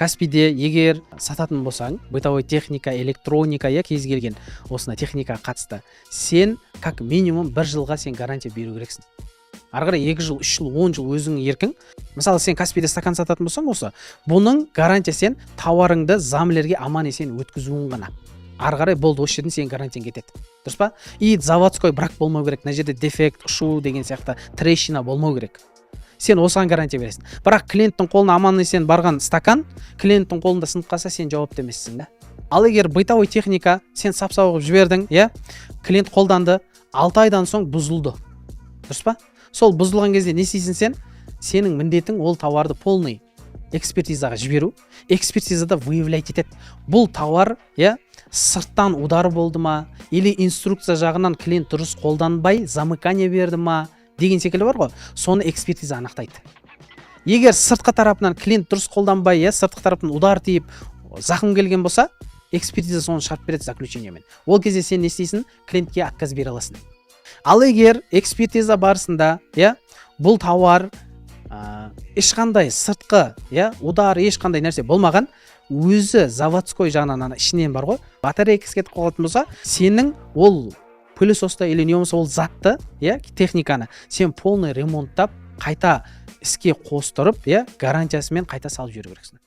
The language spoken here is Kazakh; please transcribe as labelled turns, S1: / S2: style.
S1: Каспийде егер сататын болсаң, бытовой техника, электроника, кез келген осына техникаға қатысты, сен как минимум 1 жылға сен гарантия беру керексің. Ары қарай 2 жыл, 3 жыл, 10 жыл өзің еркің. Мысалы, сен Каспийде стакан сататын болсаң, осы бұның гарантия сен тауарыңды замлерге аман есен өткізуің ғана. Ары қарай болды, осы жерден сен гарантияң кетеді. Дұрыс па? И заводской брак болмау керек. Мына жерде дефект, ұшу деген сияқты трещина болмау керек. Сен осыған гарантия бересің. Бірақ клиенттің қолына аман есен барған стакан, клиенттің қолында сынып қалса, сен жауапты емессің да. Ал егер бытовой техника сен сап-сау қылып жібердің, клиент қолданды, 6 айдан соң бұзылды. Дұрыс па? Сол бұзылған кезде не істейсің сен? Сенің міндетің ол тауарды полный экспертизаға жіберу. Экспертизада выявлять етеді. Бұл тауар, сырттан удары болды ма, или инструкция жағынан клиент дұрыс қолданбай, замыкание берді ма, деген секілді бар ғой. Соны экспертиза анықтайды. Егер сыртқы тарапынан клиент дұрыс қолданбай, сыртқы тарапынан удар тиіп, зақым келген болса, экспертиза соны шарт береді заключениемен. Ол кезде сен не істейсің? Клиентке отказ бере аласың. Ал егер экспертиза барысында, бұл тауар ешқандай сыртқы, удар, ешқандай нәрсе болмаған, өзі заводской жағынан ішінен бар ғой, батарейкасы кетіп қалатын болса, сенің ол пылесосты или не болмаса ол затты, техниканы сен полный ремонттап, қайта іске қостырып, гарантиясымен қайта салып жіберу керексің.